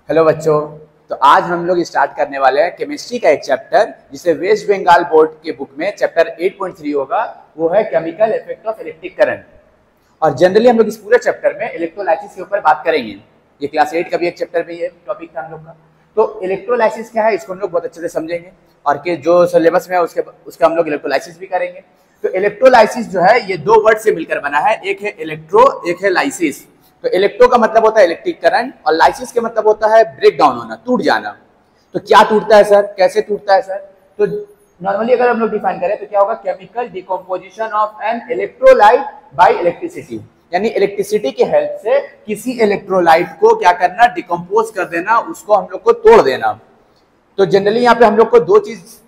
Hello बच्चों। तो आज हम लोग स्टार्ट करने वाले हैं केमिस्ट्री का एक चैप्टर जिसे वेस्ट बंगाल बोर्ड के बुक में चैप्टर 8.3 होगा। वो है chemical effect of electric current. और जनरली हम लोग इस पूरे चैप्टर में इलेक्ट्रोलाइसिस के ऊपर बात करेंगे। ये क्लास 8 का भी एक चैप्टर में ये टॉपिक था हम लोग का। तो इलेक्ट्रोलाइसिस क्या है इसको हम लोग बहुत अच्छे से समझेंगे और कि जो सिलेबस में है उसका हम लोग इलेक्ट्रोलाइसिस भी करेंगे। तो इलेक्ट्रोलाइसिस जो है ये दो वर्ड से मिलकर बना है, एक है इलेक्ट्रो, एक है लाइसिस। तो इलेक्ट्रो का मतलब होता है इलेक्ट्रिक करंट और लाइसिस के मतलब होता है ब्रेक डाउन होना, टूट जाना। तो क्या टूटता है सर, कैसे टूटता है सर? तो नॉर्मली अगर हम लोग डिफाइन करें तो क्या होगा, chemical decomposition of an electrolyte bye electricity, यानी इलेक्ट्रिसिटी की हेल्प से किसी इलेक्ट्रोलाइट को क्या करना, डिकम्पोज कर देना, उसको हम लोग को तोड़ देना। तो जनरली यहाँ पे हम लोग को दो चीज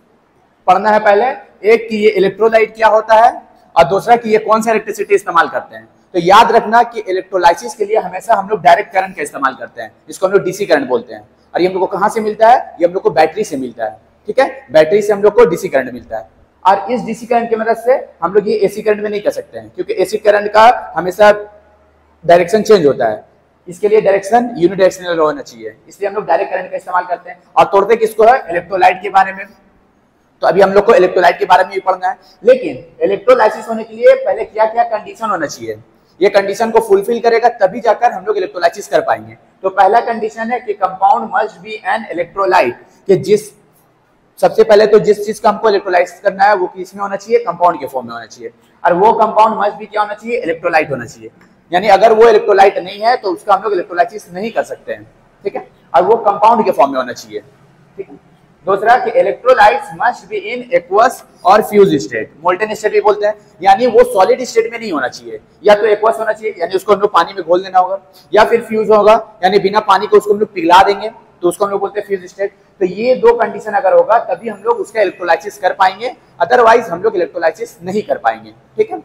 पढ़ना है पहले, एक कि ये इलेक्ट्रोलाइट क्या होता है और दूसरा कि ये कौन सा इलेक्ट्रिसिटी इस्तेमाल करते हैं। तो याद रखना कि इलेक्ट्रोलाइसिस के लिए हमेशा हम लोग डायरेक्ट करंट का इस्तेमाल करते हैं, जिसको हम लोग डीसी करंट बोलते हैं। और ये हम लोग को कहां से मिलता है? ये हम लोग को बैटरी से मिलता है। ठीक है, बैटरी से हम लोग को डीसी करंट मिलता है। और इस डीसी करंट की मदद से हम लोग ये एसी करंट में नहीं कर सकते हैं, क्योंकि एसी करंट का हमेशा डायरेक्शन चेंज होता है। इसके लिए डायरेक्शन यूनिडायरेक्शनल होना चाहिए, इसलिए हम लोग डायरेक्ट करंट का इस्तेमाल करते हैं। और तोड़ते किसको है? इलेक्ट्रोलाइट के बारे में। तो अभी हम लोग को इलेक्ट्रोलाइट के बारे में भी पढ़ना है, लेकिन इलेक्ट्रोलाइसिस होने के लिए पहले क्या क्या कंडीशन होना चाहिए, ये कंडीशन को फुलफिल करेगा तभी जाकर हम लोग इलेक्ट्रोलाइसिस कर पाएंगे। तो पहला कंडीशन है कि compound must be an electrolyte, कि सबसे पहले तो जिस चीज का हमको इलेक्ट्रोलाइसिस करना है वो किसमें होना चाहिए? कंपाउंड के फॉर्म में होना चाहिए। और वो कंपाउंड मस्ट भी क्या होना चाहिए? इलेक्ट्रोलाइट होना चाहिए। यानी अगर वो इलेक्ट्रोलाइट नहीं है तो उसका हम लोग इलेक्ट्रोलाइसिस नहीं कर सकते हैं। ठीक है, और वो कंपाउंड के फॉर्म में होना चाहिए। ठीक है, दूसरा कि electrolytes must be in aqueous और फ्यूज स्टेट, मोल्टेन स्टेट भी बोलते हैं, यानी वो सॉलिड स्टेट में नहीं होना चाहिए। या तो एक्वस होना चाहिए, यानी उसको हम लोग पानी में घोल देना होगा, या फिर फ्यूज होगा, यानी बिना पानी को उसको हम लोग पिघला देंगे, तो उसको हम लोग बोलते हैं फ्यूज स्टेट। तो ये दो कंडीशन अगर होगा तभी हम लोग उसका इलेक्ट्रोलाइसिस कर पाएंगे, अदरवाइज हम लोग इलेक्ट्रोलाइसिस नहीं कर पाएंगे। ठीक है,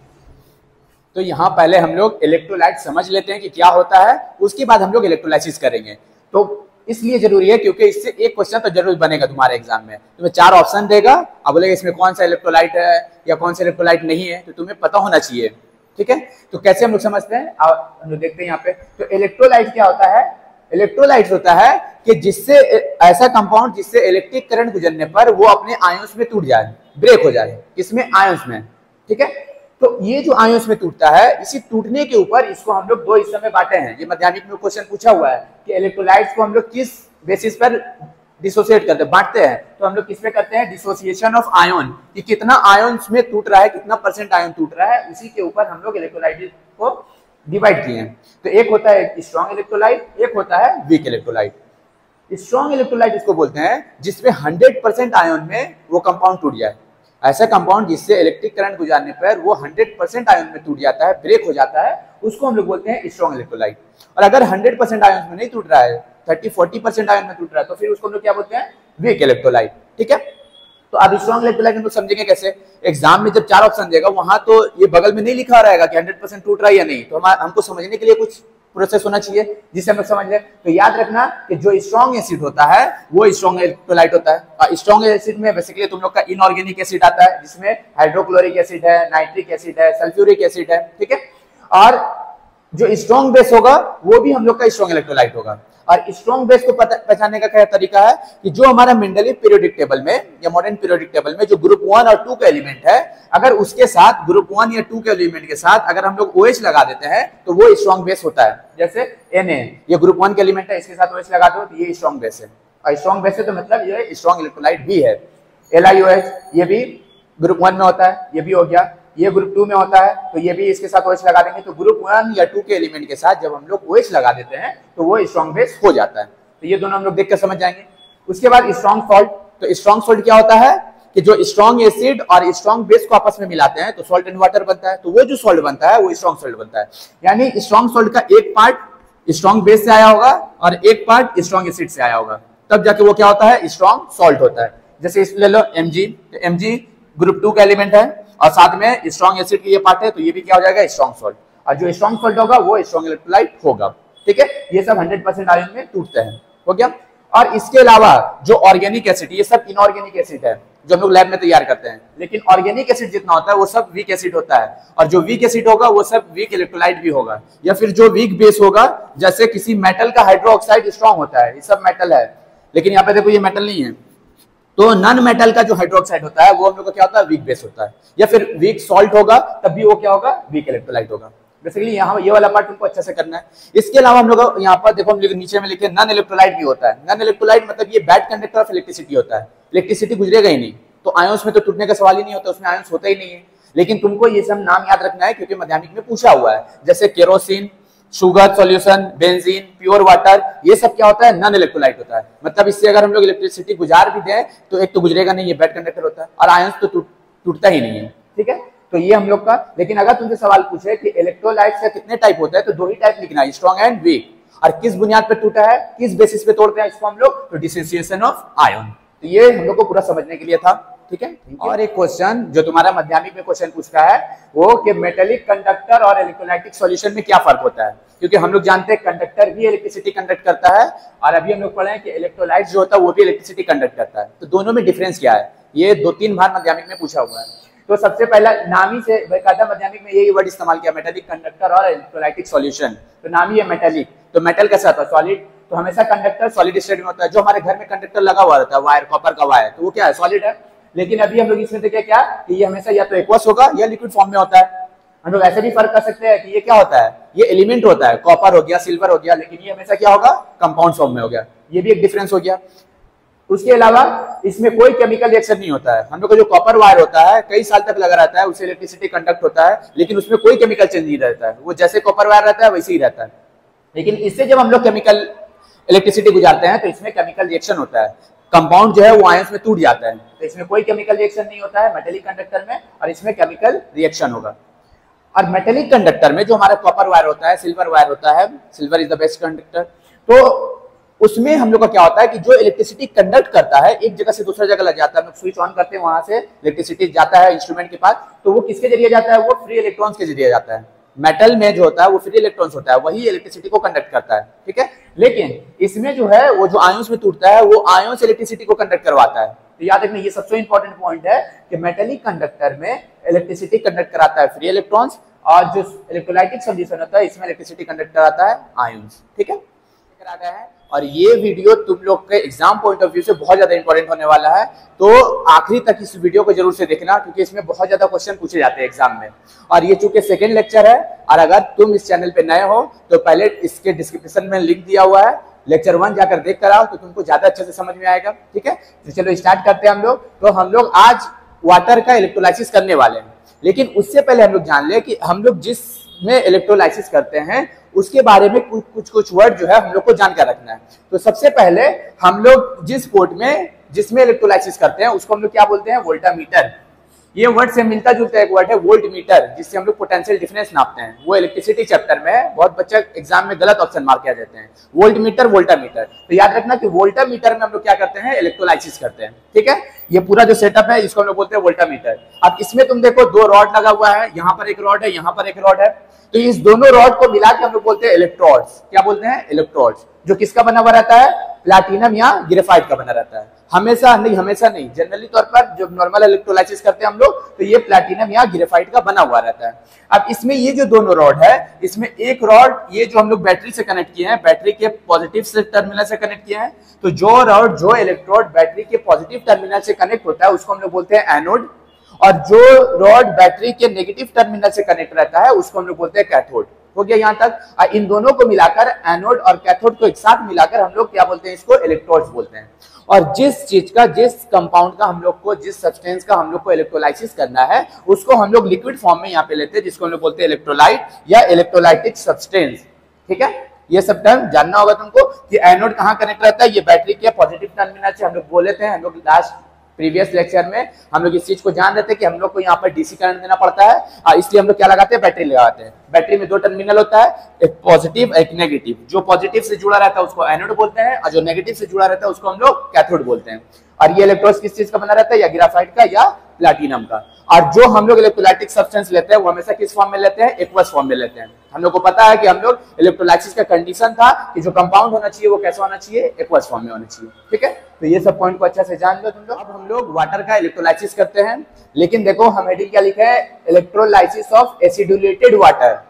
तो यहाँ पहले हम लोग इलेक्ट्रोलाइट समझ लेते हैं कि क्या होता है, उसके बाद हम लोग इलेक्ट्रोलाइसिस करेंगे। तो इसलिए जरूरी है क्योंकि इससे एक क्वेश्चन तो जरूर बनेगा तुम्हारे एग्जाम में। तुम्हें 4 ऑप्शन देगा, अब बोलेगा इसमें कौन सा इलेक्ट्रोलाइट है या कौन सा इलेक्ट्रोलाइट नहीं है, तो तुम्हें पता होना चाहिए। ठीक है, तो कैसे हम लोग समझते हैं, हम लोग देखते हैं यहाँ पे। तो इलेक्ट्रोलाइट क्या होता है? इलेक्ट्रोलाइट होता है कि जिससे ऐसा कंपाउंड जिससे इलेक्ट्रिक करंट गुजरने पर वो अपने आयंस में टूट जाए, ब्रेक हो जाए, इसमें आयंस में। ठीक है, तो ये जो आयंस में टूटता है, इसी टूटने के ऊपर इसको हम लोग दो हिस्सों में बांटे हैं। ये माध्यमिक में क्वेश्चन पूछा हुआ है कि इलेक्ट्रोलाइट्स को हम लोग किस बेसिस पर डिसोसिएट करते हैं, बांटते हैं। तो हम लोग किस पे करते हैं? डिसोसिएशन ऑफ आयन, कि कितना आयंस में टूट रहा है, कितना परसेंट आयन टूट रहा है, उसी के ऊपर हम लोग इलेक्ट्रोलाइट को डिवाइड किए हैं। तो एक होता है स्ट्रॉन्ग इलेक्ट्रोलाइट, एक होता है वीक इलेक्ट्रोलाइट। स्ट्रॉन्ग इलेक्ट्रोलाइट इसको बोलते हैं जिसमें 100% आयन में वो कंपाउंड टूट जाए। ऐसा कंपाउंड जिससे इलेक्ट्रिक करंट गुजारने पर वो 100% आयन में टूट जाता है, ब्रेक हो जाता है, उसको हम लोग बोलते हैं स्ट्रॉन्ग इलेक्ट्रोलाइट। और अगर 100% आयन में नहीं टूट रहा है, 30-40% आयन में टूट रहा है, तो फिर उसको हम लोग क्या बोलते हैं? Weak electrolyte. ठीक है, तो अब स्ट्रॉन्ग इलेक्ट्रोलाइट हम लोग समझेंगे कैसे। एग्जाम में जब 4 ऑप्शन देगा वहां तो ये बगल में नहीं लिखा रहेगा कि 100% टूट रहा है या नहीं, तो हमको समझने के लिए कुछ प्रोसेस होना चाहिए जिससे हम लोग समझ लें। तो याद रखना कि जो स्ट्रॉन्ग एसिड होता है वो स्ट्रॉन्ग इलेक्ट्रोलाइट होता है। और स्ट्रॉन्ग एसिड में बेसिकली तुम लोग का इनऑर्गेनिक एसिड आता है, जिसमें हाइड्रोक्लोरिक एसिड है, नाइट्रिक एसिड है, सल्फ्यूरिक एसिड है। ठीक है, और जो स्ट्रॉन्ग बेस होगा वो भी हम लोग का स्ट्रॉन्ग इलेक्ट्रोलाइट होगा। और स्ट्रॉन्ग बेस को पहचानने का क्या तरीका है कि जो हमारा मेंडलीव पीरियोडिक टेबल में या मॉडर्न पीरियोडिक टेबल में जो ग्रुप 1 और 2 का एलिमेंट है, अगर उसके साथ ग्रुप 1 या 2 के एलिमेंट के साथ अगर हम लोग OH लगा देते हैं तो वो स्ट्रॉन्ग बेस होता है। जैसे Na, ये ग्रुप 1 के एलिमेंट है, इसके साथ OH लगा दो तो ये स्ट्रॉन्ग बेस है। और स्ट्रॉन्ग बेस है तो मतलब ये स्ट्रॉन्ग इलेक्ट्रोलाइट भी है। LiOH ये भी ग्रुप 1 में होता है, ये भी हो गया। ये ग्रुप 2 में होता है तो ये भी इसके साथ OH लगा देंगे, तो ग्रुप 1 या 2 के एलिमेंट के साथ जब हम लोग OH लगा देते हैं तो वो स्ट्रॉन्ग बेस हो जाता है। तो ये दोनों हम लोग देखकर समझ जाएंगे। उसके बाद स्ट्रॉन्ग सॉल्ट। तो स्ट्रॉन्ग सॉल्ट क्या होता है कि जो स्ट्रॉन्ग एसिड और स्ट्रॉन्ग बेस को आपस में मिलाते हैं तो सॉल्ट एंड वाटर बनता है। तो वो जो सॉल्ट बनता है वो स्ट्रॉन्ग सॉल्ट बनता है। यानी स्ट्रॉन्ग सॉल्ट का एक पार्ट स्ट्रॉन्ग बेस से आया होगा और एक पार्ट स्ट्रॉन्ग एसिड से आया होगा, तब जाके वो क्या होता है? स्ट्रॉन्ग सॉल्ट होता है। जैसे इस ले लो Mg, तो Mg ग्रुप 2 का एलिमेंट है और साथ में स्ट्रॉन्ग एसिड की ये पार्ट है, तो ये भी क्या हो जाएगा? Strong salt. और जो स्ट्रॉन्ग सॉल्ट होगा वो स्ट्रॉन्ग इलेक्ट्रोलाइट होगा। ठीक है, ये सब 100% आयन में टूटते हैं। हो गया। और इसके अलावा जो ऑर्गेनिक एसिड, ये सब इनऑर्गेनिक एसिड है, जो हम लोग लैब में तैयार करते हैं, लेकिन ऑर्गेनिक एसिड जितना होता है वो सब वीक एसिड होता है, और जो वीक एसिड होगा वो सब वीक इलेक्ट्रोलाइट भी होगा, या फिर जो वीक बेस होगा, जैसे किसी मेटल का हाइड्रोक्साइड स्ट्रॉन्ग होता है, ये सब मेटल है, लेकिन यहाँ पे देखो ये मेटल नहीं है, तो नॉन मेटल का जो हाइड्रोक्साइड होता है वो हम लोग का क्या होता है, वीक बेस होता है, या फिर वीक सॉल्ट होगा तब भी वो क्या होगा, वीक इलेक्ट्रोलाइट होगा। बेसिकली यहाँ ये वाला पार्ट तुमको अच्छे से करना है। इसके अलावा हम लोग यहाँ पर देखो, हम लोग नीचे में लिखे नॉन इलेक्ट्रोलाइट भी होता है। नॉन इलेक्ट्रोलाइट मतलब ये बैड कंडक्टर ऑफ इलेक्ट्रिसिटी होता है, इलेक्ट्रिसिटी गुजरेगा ही नहीं, तो आयंस में तो टूटने का सवाल ही नहीं होता, उसमें आयंस होता ही नहीं है। लेकिन तुमको ये सब नाम याद रखना है क्योंकि माध्यमिक में पूछा हुआ है, जैसे kerosene, sugar solution, benzene, pure water, ये सब क्या होता है, नॉन इलेक्ट्रोलाइट होता है। मतलब इससे अगर हम लोग इलेक्ट्रिसिटी गुजार भी दें तो एक तो गुजरेगा नहीं, ये बैड कंडक्टर होता है, और आयंस तो टूटता ही नहीं है। ठीक है, तो ये हम लोग का। लेकिन अगर तुमसे सवाल पूछे कि इलेक्ट्रोलाइट्स का कितने टाइप होता है, तो दो ही टाइप लिखना है, स्ट्रॉन्ग एंड वीक, और किस बुनियाद पर टूटा है, किस बेसिस पे तोड़ते हैं इसको हम लोग, तो डिसोसिएशन ऑफ आयन। तो ये हम लोग को पूरा समझने के लिए था। ठीक है, और एक क्वेश्चन जो तुम्हारा माध्यमिक में क्वेश्चन पूछता है वो कि मेटेलिक कंडक्टर और इलेक्ट्रोलाइटिक सॉल्यूशन में क्या फर्क होता है, क्योंकि हम लोग जानते हैं कंडक्टर भी इलेक्ट्रिसिटी कंडक्ट करता है, और अभी हम लोग पढ़े हैं कि इलेक्ट्रोलाइट जो होता है वो भी इलेक्ट्रिसिटी कंडक्ट करता है, तो दोनों में डिफरेंस क्या है, ये 2-3 बार माध्यमिक में पूछा हुआ है। तो सबसे पहला नाम ही से बेकायदा माध्यमिक में यही वर्ड इस्तेमाल किया, मेटेलिक कंडक्टर और इलेक्ट्रोलाइटिक सॉल्यूशन, तो नाम ही है मेटेलिक। तो मेटल कैसा होता है, सॉलिड, तो हमेशा कंडक्टर सॉलिड स्टेट में होता है। जो हमारे घर में कंडक्टर लगा हुआ रहता है, वायर, कॉपर का वायर, तो वो क्या है, सॉलिड है। लेकिन अभी हम लोग इसमें देखें क्या कि ये हमेशा या तो एक्वस होगा या लिक्विड फॉर्म में होता है। हम लोग ऐसे भी फर्क कर सकते हैं कि ये क्या होता है, ये एलिमेंट होता है, कॉपर हो गया, सिल्वर हो गया, लेकिन ये हमेशा क्या होगा, कंपाउंड फॉर्म में हो गया, ये भी एक डिफरेंस हो गया। उसके अलावा इसमें कोई केमिकल रिएक्शन नहीं होता है। हम लोग का जो कॉपर वायर होता है कई साल तक लगा रहता है, उससे इलेक्ट्रिसिटी कंडक्ट होता है, लेकिन उसमें कोई केमिकल चेंज नहीं रहता है, वो जैसे कॉपर वायर रहता है वैसे ही रहता है। लेकिन इससे जब हम लोग केमिकल इलेक्ट्रिसिटी गुजारते हैं तो इसमें केमिकल रिएक्शन होता है, कंपाउंड जो है वो आयंस में टूट जाता है, तो इसमें कोई केमिकल रिएक्शन नहीं होता है मेटेलिक कंडक्टर में, और इसमें केमिकल रिएक्शन होगा। और मेटेलिक कंडक्टर में जो हमारा कॉपर वायर होता है, सिल्वर वायर होता है, silver is the best conductor, तो उसमें हम लोग का क्या होता है कि जो इलेक्ट्रिसिटी कंडक्ट करता है एक जगह से दूसरा जगह लग जाता है, हम लोग स्विच ऑन करते हैं, वहां से इलेक्ट्रिसिटी जाता है इंस्ट्रूमेंट के पास, तो वो किसके जरिए जाता है, वो फ्री इलेक्ट्रॉन्स के जरिए जाता है। मेटल में जो होता है वो फ्री इलेक्ट्रॉन्स होता है, वही इलेक्ट्रिसिटी को कंडक्ट करता है। ठीक है, लेकिन इसमें जो है वो जो आयंस में टूटता है वो आयंस इलेक्ट्रिसिटी को कंडक्ट करवाता है। तो याद रखना ये सबसे इंपॉर्टेंट पॉइंट है कि मेटेलिक कंडक्टर में इलेक्ट्रिसिटी कंडक्ट कराता है फ्री इलेक्ट्रॉन्स, और जो इलेक्ट्रोलाइटिक सॉल्यूशन होता है इसमें इलेक्ट्रिसिटी कंडक्ट कराता है आयंस। ठीक है, करा गया है। और ये वीडियो तुम लोग के एग्जाम पॉइंट ऑफ व्यू से बहुत ज्यादा इंपॉर्टेंट होने वाला है, तो आखिरी तक इस वीडियो को जरूर से देखना, क्योंकि इसमें बहुत ज्यादा क्वेश्चन पूछे जाते हैं एग्जाम में। और ये चूंकि सेकंड लेक्चर है, और अगर तुम इस चैनल पे नए हो तो पहले इसके डिस्क्रिप्शन में लिंक दिया हुआ है, लेक्चर 1 जाकर देख कर आओ तो तुमको ज्यादा अच्छे से समझ में आएगा। ठीक है, तो चलो स्टार्ट करते हैं हम लोग। तो हम लोग आज वाटर का इलेक्ट्रोलाइसिस करने वाले हैं, लेकिन उससे पहले हम लोग जान ले कि हम लोग जिसमें इलेक्ट्रोलाइसिस करते हैं उसके बारे में कुछ वर्ड जो है हम लोग को जानकर रखना है। तो सबसे पहले हम लोग जिस पोर्ट में जिसमें इलेक्ट्रोलाइसिस करते हैं उसको हम लोग क्या बोलते हैं, वोल्टामीटर। ये वर्ड से मिलता जुलता एक वर्ड है वोल्ट मीटर, जिससे हम लोग पोटेंशियल डिफरेंस नापते हैं। वो इलेक्ट्रिसिटी चैप्टर में बहुत बच्चे एग्जाम में गलत ऑप्शन मार्क किया जाते हैं, वोल्ट मीटर, वोल्टामीटर। तो याद रखना कि वोल्टामीटर में हम लोग क्या करते हैं, इलेक्ट्रोलाइसिस करते हैं। ठीक है, ये पूरा जो सेटअप है इसको हम लोग बोलते हैं वोल्टामीटर। अब इसमें तुम देखो 2 रॉड लगा हुआ है, यहाँ पर एक रॉड है, यहाँ पर एक रॉड है, तो इस दोनों रॉड को मिला के हम लोग बोलते हैं इलेक्ट्रोड्स। क्या बोलते हैं, इलेक्ट्रोड्स, जो किसका बना हुआ रहता है, प्लैटिनम या ग्रेफाइट का बना रहता है। हमेशा नहीं, जनरली तौर पर जब नॉर्मल इलेक्ट्रोलाइसिस करते हैं हम लोग तो ये प्लैटिनम या ग्रेफाइट का बना हुआ रहता है। अब इसमें ये जो दोनों रॉड है, इसमें एक रॉड ये जो हम लोग बैटरी से कनेक्ट किए हैं, बैटरी के पॉजिटिव से टर्मिनल से कनेक्ट किए हैं, तो जो रॉड जो इलेक्ट्रोड बैटरी के पॉजिटिव टर्मिनल से कनेक्ट होता है उसको हम लोग बोलते हैं एनोड, और जो रॉड बैटरी के नेगेटिव टर्मिनल से कनेक्ट रहता है उसको हम लोग बोलते हैं कैथोड। हो गया यहाँ तक। इन दोनों को मिलाकर, एनोड और कैथोड को एक साथ मिलाकर हम लोग क्या बोलते हैं, इसको इलेक्ट्रोड्स बोलते हैं। और जिस चीज का, जिस कंपाउंड का हम लोग को, जिस सब्सटेंस का हम लोग को इलेक्ट्रोलाइसिस करना है उसको हम लोग लिक्विड फॉर्म में यहाँ पे लेते हैं, जिसको हम लोग बोलते हैं इलेक्ट्रोलाइट या इलेक्ट्रोलाइटिक सब्सटेंस। ठीक है, ये सब टर्म जानना होगा तुमको कि एनोड कहाँ कनेक्ट रहता है, ये बैटरी के पॉजिटिव टर्मिनल से हम लोग बोले थे। हम लोग लास्ट प्रीवियस लेक्चर में हम लोग इस चीज को जान रहे थे कि हम लोग को यहाँ पर डीसी करंट देना पड़ता है, इसलिए हम लोग क्या लगाते हैं, बैटरी लगाते हैं। बैटरी में 2 टर्मिनल होता है, एक पॉजिटिव एक नेगेटिव। जो पॉजिटिव से जुड़ा रहता है उसको एनोड बोलते हैं, और जो नेगेटिव से जुड़ा रहता है उसको हम लोग कैथोड बोलते हैं। और ये इलेक्ट्रोड्स किस चीज का बना रहता है, या ग्रेफाइट का या प्लैटिनम का। और जो हम लोग इलेक्ट्रोलाइटिक सब्सटेंस लेते हैं वो हमेशा किस फॉर्म में लेते हैं, एक्वस फॉर्म में लेते हैं। हम लोग को पता है कि हम लोग इलेक्ट्रोलाइसिस का कंडीशन था कि जो कंपाउंड होना चाहिए वो कैसा होना चाहिए, एक्वस फॉर्म में होना चाहिए। ठीक है, तो ये सब पॉइंट को अच्छा से जान लो तुम लोग। अब हम लोग वाटर का इलेक्ट्रोलाइसिस करते हैं, लेकिन देखो हम हेडिंग क्या लिखे है, electrolysis of acidulated water.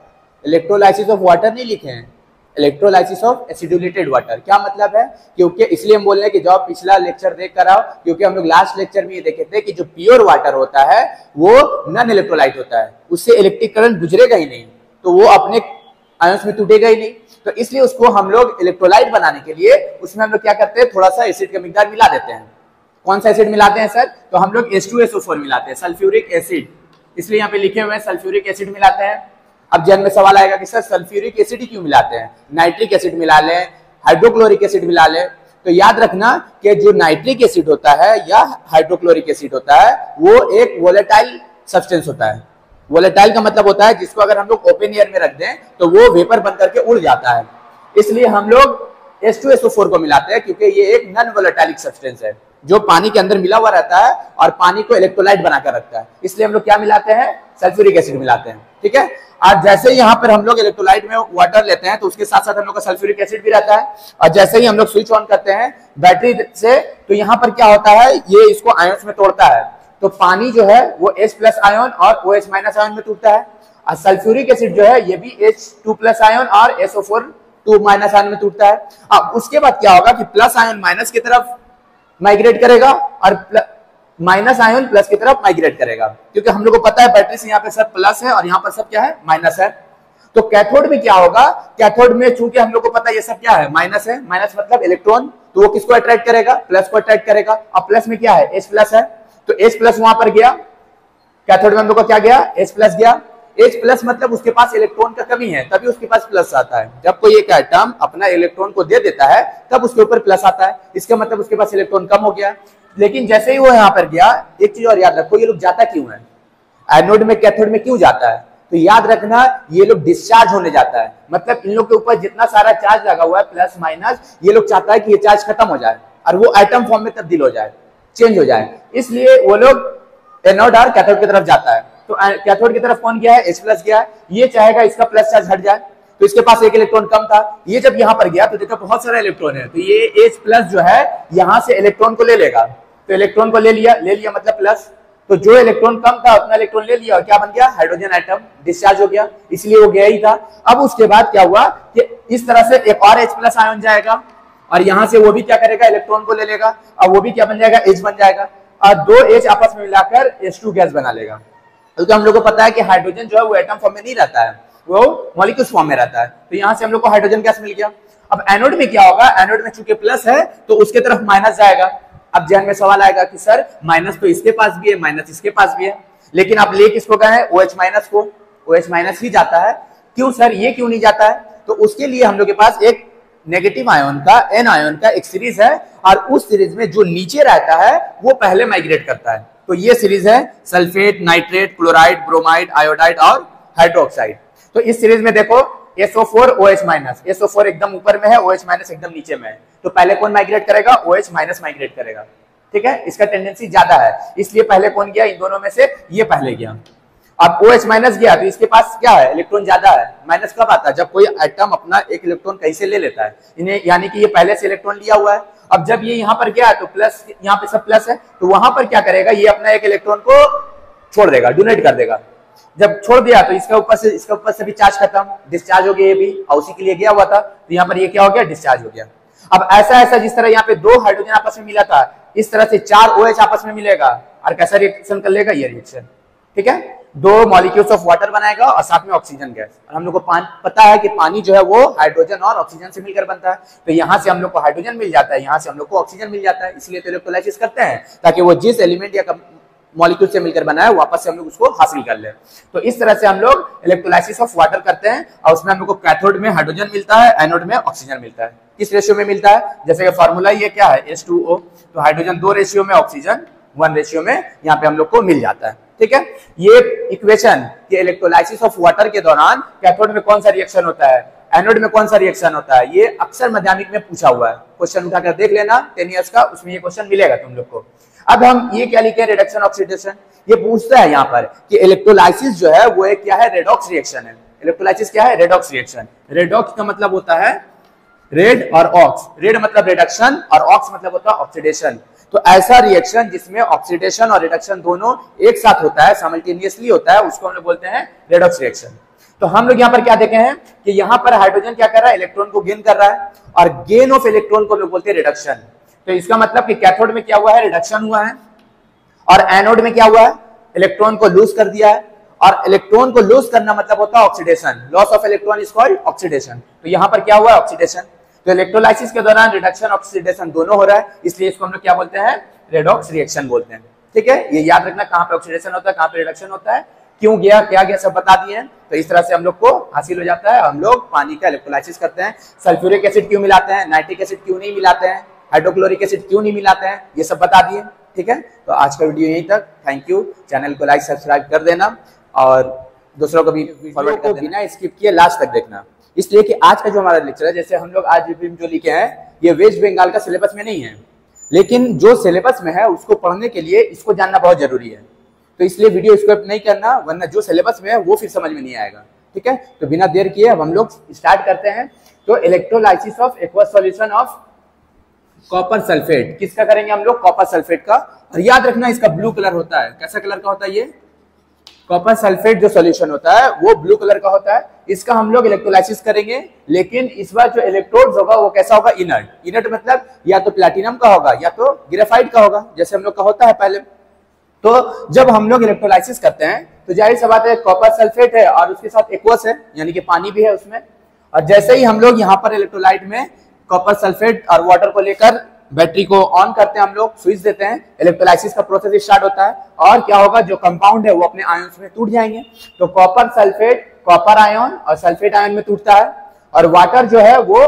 Electrolysis of water नहीं लिखे हैं, इलेक्ट्रोलाइसिस ऑफ एसिडुलेटेड वाटर। क्या मतलब है, क्योंकि इसलिए हम बोल रहे हैं कि जब पिछला लेक्चर देख कर आओ, क्योंकि हम लोग लास्ट लेक्चर में ये देखे थे कि जो प्योर वाटर होता है वो नॉन इलेक्ट्रोलाइट होता है, उससे इलेक्ट्रिक करंट गुजरेगा ही नहीं, तो वो अपने आयंस में टूटेगा ही नहीं। तो इसलिए उसको हम लोग इलेक्ट्रोलाइट बनाने के लिए उसमें हम लोग क्या करते हैं, थोड़ा सा एसिड का मिकदार मिला देते हैं। कौन सा एसिड मिलाते हैं सर, तो हम लोग H2SO4 मिलाते हैं, सल्फ्यूरिक एसिड, इसलिए यहाँ पे लिखे हुए हैं सल्फ्यूरिक एसिड मिलाते हैं। अब जन में सवाल आएगा कि सर सल्फ्यूरिक एसिड ही क्यों मिलाते हैं, नाइट्रिक एसिड मिला लें, हाइड्रोक्लोरिक एसिड मिला लें। तो याद रखना कि जो नाइट्रिक एसिड होता है या हाइड्रोक्लोरिक एसिड होता है वो एक वोलेटाइल सब्सटेंस होता है। वोलेटाइल का मतलब होता है जिसको अगर हम लोग ओपन एयर में रख दें तो वो वेपर बन करके उड़ जाता है, इसलिए हम लोग H2SO4 को मिलाते हैं, क्योंकि ये एक नॉन वोलेटाइलिक सब्सटेंस है जो पानी के अंदर मिला हुआ रहता है और पानी को इलेक्ट्रोलाइट बनाकर रखता है, इसलिए हम लोग क्या मिलाते हैं, सल्फ्यूरिक एसिड मिलाते हैं। ठीक है, आज जैसे ही यहाँ पर हम लोग इलेक्ट्रोलाइट में वाटर लेते हैं तो उसके साथ साथ हम लोग का सल्फ्यूरिक एसिड भी रहता है, और जैसे ही हम लोग स्विच ऑन करते हैं बैटरी से तो यहाँ पर क्या होता है, ये इसको आयंस में तोड़ता है, तो पानी जो है वो H+ आयन और OH- आयन में टूटता है, और सल्फ्यूरिक एसिड जो है ये भी H2+ आयन और SO4 2- आयन में टूटता है। अब उसके बाद क्या होगा कि प्लस आयन माइनस की तरफ माइग्रेट करेगा और माइनस आयन प्लस की तरफ माइग्रेट करेगा, क्योंकि हम लोग को पता है बैटरी से यहाँ पे सब प्लस है और यहाँ पर सब क्या है, माइनस है। तो कैथोड में क्या होगा, कैथोड में चूंकि हम लोग को पता है ये सब क्या है, माइनस है, माइनस मतलब इलेक्ट्रॉन, तो वो किसको अट्रैक्ट करेगा, प्लस को अट्रैक्ट करेगा, और प्लस में क्या है, H+ है, तो H+ वहां पर गया, कैथोड में हम लोग का क्या गया, H+ गया। H+ मतलब उसके पास इलेक्ट्रॉन का कमी है तभी उसके पास प्लस आता है, जब कोई एक एटम अपना इलेक्ट्रॉन को दे देता है तब उसके ऊपर प्लस आता है, इसका मतलब उसके पास इलेक्ट्रॉन कम हो गया। लेकिन जैसे ही वो यहाँ पर गया, एक चीज और याद रखो, ये लोग जाता क्यों है, एनोड में कैथोड में क्यों जाता है, तो याद रखना ये लोग डिस्चार्ज होने जाता है, मतलब इन लोग के ऊपर जितना सारा चार्ज लगा हुआ है प्लस माइनस, ये लोग चाहता है कि ये चार्ज खत्म हो जाए और वो एटम फॉर्म में तब्दील हो जाए, चेंज हो जाए, इसलिए वो लोग एनोड और कैथोड की तरफ जाता है। तो कैथोड की तरफ कौन गया है, H+ गया है, ये चाहेगा इसका प्लस चार्ज हट जाए, तो इसके पास एक इलेक्ट्रॉन कम था, ये जब यहाँ पर गया तो देखा बहुत सारा इलेक्ट्रॉन है, तो ये H+ जो है यहाँ से इलेक्ट्रॉन को ले लेगा, तो इलेक्ट्रॉन को ले लिया मतलब प्लस, तो जो इलेक्ट्रॉन कम था उतना इलेक्ट्रॉन ले लिया और क्या बन गया, हाइड्रोजन एटम, डिस्चार्ज हो गया, इसलिए वो गया ही था। अब उसके बाद क्या हुआ कि इस तरह से एक और H+ आयन जाएगा और यहां से वो भी क्या करेगा, इलेक्ट्रॉन को ले लेगा और वो भी क्या बन जाएगा, H बन जाएगा, और दो H आपस में मिलाकर H2 गैस बना लेगा। क्योंकि हम लोग को पता है कि हाइड्रोजन जो है वो एटम फॉर्म में नहीं रहता है, वो मॉलिक्यूल्स फॉर्म में रहता है, तो यहां से हम लोग को हाइड्रोजन गैस मिल गया। अब एनोड में क्या होगा, एनोड में चूंकि प्लस है तो उसके तरफ माइनस जाएगा। अब जहन में सवाल आएगा कि सर माइनस तो इसके पास भी है, माइनस इसके पास भी है, लेकिन आप ले किसको गए हैं, OH- को, OH- ही जाता है, क्यों सर ये क्यों नहीं जाता है, तो उसके लिए हम लोग के पास एक नेगेटिव आयन का, N आयन का एक सीरीज है, और उस सीरीज में जो नीचे रहता है वो पहले माइग्रेट करता है, तो ये सीरीज है sulphate, nitrate, chloride, bromide, iodide और हाइड्रोक्साइड। तो इस सीरीज में देखो SO4 OH-, SO4 एकदम ऊपर में है, OH- एकदम नीचे में है, तो पहले कौन माइग्रेट करेगा, OH- माइग्रेट करेगा, ठीक है, इसका टेंडेंसी ज्यादा है, इसलिए पहले कौन गया, इन दोनों में से ये पहले गया। अब OH- गया तो इसके पास क्या है, इलेक्ट्रॉन ज्यादा है। माइनस कब आता है, जब कोई एटम अपना एक इलेक्ट्रॉन कहीं से ले लेता है, इन्हें यानी कि ये पहले से इलेक्ट्रॉन लिया हुआ है। अब जब ये यहाँ पर गया तो प्लस, यहाँ पे सब प्लस है, तो वहां पर क्या करेगा, ये अपना एक इलेक्ट्रॉन को छोड़ देगा, डोनेट कर देगा। जब छोड़ दिया तो इसके ऊपर से भी चार्ज खत्म, डिस्चार्ज हो गया ये भी, और उसी के लिए गया हुआ था, तो यहाँ पर ये क्या हो गया, डिस्चार्ज हो गया। अब ऐसा जिस तरह यहाँ पे दो हाइड्रोजन आपस में मिला था, इस तरह से 4 OH आपस में मिलेगा और कैसा रिएक्शन कर लेगा, ये रिएक्शन, ठीक है, 2 मॉलिक्यूल्स ऑफ वाटर बनाएगा और साथ में ऑक्सीजन गैस। और हम लोग को पता है कि पानी जो है वो हाइड्रोजन और ऑक्सीजन से मिलकर बनता है, तो यहाँ से हम लोग को हाइड्रोजन मिल जाता है, यहाँ से हम लोग को ऑक्सीजन मिल जाता है, इसलिए तो इलेक्ट्रोलाइसिस करते हैं ताकि वो जिस एलिमेंट या मॉलिक्यूल से मिलकर बना है वापस से हम लोग उसको हासिल कर ले। तो इस तरह से हम लोग इलेक्ट्रोलाइसिस ऑफ वाटर करते हैं, और उसमें हम लोग को कैथोड में हाइड्रोजन मिलता है, एनोड में ऑक्सीजन मिलता है। किस रेशियो में मिलता है, जैसे कि फॉर्मूला ये क्या है, H2O, तो हाइड्रोजन 2 रेशियो में, ऑक्सीजन 1 रेशियो में यहाँ पे हम लोग को मिल जाता है, ठीक है। ये इक्वेशन कि इलेक्ट्रोलाइसिस ऑफ वाटर के दौरान कैथोड में कौन सा रिएक्शन होता है, एनोड में कौन सा रिएक्शन होता है, ये अक्सर माध्यमिक में पूछा हुआ है, क्वेश्चन उठाकर देख लेना 10 ईयर्स का, उसमें ये क्वेश्चन मिलेगा तुम लोग को। अब हम ये क्या लिखे, रिडक्शन ऑक्सीडेशन, ये पूछता है यहाँ पर कि इलेक्ट्रोलाइसिस जो है वो एक क्या है, रेडॉक्स रिएक्शन है। इलेक्ट्रोलाइसिस क्या है, रेडॉक्स रिएक्शन। रेडॉक्स का मतलब होता है रेड और ऑक्स, रेड मतलब रिडक्शन और ऑक्स मतलब होता है ऑक्सीडेशन। तो ऐसा रिएक्शन जिसमें ऑक्सीडेशन और रिडक्शन दोनों एक साथ होता है, साइमल्टेनियसली होता है, उसको हम लोग बोलते हैं रेडॉक्स रिएक्शन। तो हम लोग यहाँ पर क्या देखे हैं कि यहाँ पर हाइड्रोजन क्या कर रहा है, इलेक्ट्रॉन को गेन कर रहा है, और गेन ऑफ इलेक्ट्रॉन को हम लोग बोलते हैं रिडक्शन। तो इसका मतलब कि कैथोड में क्या हुआ है, रिडक्शन हुआ है, और एनोड में क्या हुआ है, इलेक्ट्रॉन को लूज कर दिया है। और इलेक्ट्रॉन को लूज करना मतलब होता है oxidation, loss of electron is called oxidation. तो यहाँ पर क्या हुआ है, ऑक्सीडेशन। तो इलेक्ट्रोलाइसिस के दौरान रिडक्शन ऑक्सीडेशन दोनों हो रहा है, इसलिए इसको हम लोग क्या बोलते हैं, रेडॉक्स रिएक्शन बोलते हैं। ठीक है, ये याद रखना कहाँ पे ऑक्सीडेशन होता है, कहाँ पे रिडक्शन होता है, क्यों गया क्या गया सब बता दिए हैं। तो इस तरह से हम लोग को हासिल हो जाता है। हम लोग पानी का इलेक्ट्रोलाइसिस करते हैं, सल्फ्यूरिक एसिड क्यों मिलाते हैं, नाइट्रिक एसिड क्यों नहीं मिलाते हैं, हाइड्रोक्लोरिक एसिड क्यों नहीं मिलाते हैं, ये सब बता दिए। ठीक है, तो आज का वीडियो यहीं तक। Thank you. चैनल को लाइक सब्सक्राइब कर देना और दूसरों को भी फॉरवर्ड कर देना, बिना स्किप किए लास्ट तक देखना। इसलिए कि आज का जो हमारा लेक्चर है, जैसे हम लोग आज जो लिखे हैं, ये वेस्ट बंगाल का सिलेबस में नहीं है, लेकिन जो सिलेबस में है उसको पढ़ने के लिए इसको जानना बहुत जरूरी है। तो इसलिए वीडियो स्किप नहीं करना, वरना जो सिलेबस में है वो फिर समझ में नहीं आएगा। ठीक है, तो बिना देर किए अब हम लोग स्टार्ट करते हैं। तो electrolysis of aqueous solution of copper sulphate, किसका करेंगे हम लोग, कॉपर सल्फेट का। और याद रखना इसका ब्लू कलर होता है, कैसा कलर का होता है, ये कॉपर सल्फेट जो सॉल्यूशन होता है वो ब्लू कलर का होता है। इसका हम लोग इलेक्ट्रोलाइसिस करेंगे, लेकिन इस बार जो इलेक्ट्रोड्स होगा वो कैसा होगा, इनर्ट। इनर्ट मतलब या तो प्लैटिनम का होगा या तो ग्रेफाइट का होगा, जैसे हम लोग का होता है पहले। तो जब हम लोग इलेक्ट्रोलाइसिस करते हैं तो जाहिर सी बात है कॉपर सल्फेट है और उसके साथ एक्वस है, यानी कि पानी भी है उसमें। और जैसे ही हम लोग यहाँ पर इलेक्ट्रोलाइट में कॉपर सल्फेट और वाटर को लेकर बैटरी को ऑन करते हैं, हम लोग स्विच देते हैं, इलेक्ट्रोलाइसिस का प्रोसेस स्टार्ट होता है। और क्या होगा, जो कंपाउंड है वो अपने आयंस में टूट जाएंगे। तो कॉपर सल्फेट कॉपर आयन और सल्फेट आयन में टूटता है, और वाटर जो है वो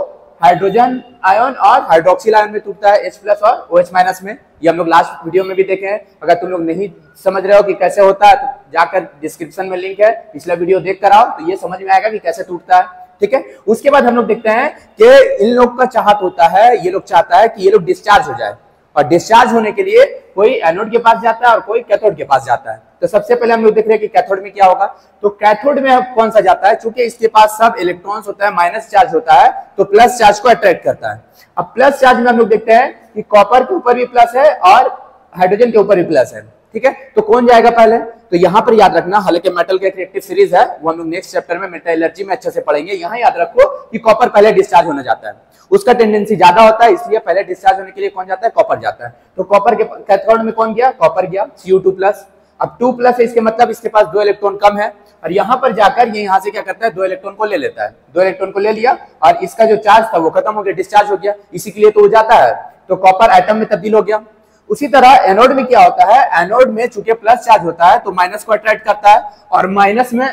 हाइड्रोजन आयन और हाइड्रोक्सिल आयन में टूटता है, H+ और OH- में। ये हम लोग लास्ट वीडियो में भी देखे हैं। अगर तुम लोग नहीं समझ रहे हो कि कैसे होता है तो जाकर डिस्क्रिप्शन में लिंक है, पिछला वीडियो देख कर आओ, तो ये समझ में आएगा कि कैसे टूटता है। ठीक है, उसके बाद हम लोग देखते हैं कि इन लोग का चाहत होता है, ये लोग चाहता है कि ये लोग डिस्चार्ज हो जाए, और डिस्चार्ज होने के लिए कोई एनोड के पास जाता है और कोई कैथोड के पास जाता है। तो सबसे पहले हम लोग देख रहे हैं कि कैथोड में क्या होगा। तो कैथोड में कौन सा जाता है, चूंकि इसके पास सब इलेक्ट्रॉन्स होता है, माइनस चार्ज होता है, तो प्लस चार्ज को अट्रैक्ट करता है। अब प्लस चार्ज में हम लोग देखते हैं कि कॉपर के ऊपर भी प्लस है और हाइड्रोजन के ऊपर भी प्लस है। ठीक है, तो कौन जाएगा पहले, तो यहाँ पर याद रखना, हालांकि मेटल का एक रिएक्टिव सीरीज है, वो हम लोग नेक्स्ट चैप्टर में मेटलर्जी में अच्छे से पढ़ेंगे। यहाँ याद रखो कि कॉपर पहले डिस्चार्ज होना जाता है, उसका टेंडेंसी ज्यादा होता है, इसलिए पहले डिस्चार्ज होने के लिए कौन जाता है, कॉपर जाता है। तो कॉपर के कैथोड में कौन गया, कॉपर गया, Cu2+। अब 2+ है, इसके मतलब इसके पास 2 इलेक्ट्रॉन कम है, और यहाँ पर जाकर ये यहाँ से क्या करता है, 2 इलेक्ट्रॉन को ले लेता है। 2 इलेक्ट्रॉन को ले लिया और इसका जो चार्ज था वो खत्म हो गया, डिस्चार्ज हो गया, इसी के लिए तो वो जाता है। तो कॉपर एटम में तब्दील हो गया। उसी तरह एनोड में क्या होता है, एनोड में चूंकि प्लस चार्ज होता है तो माइनस को अट्रैक्ट करता है, और माइनस में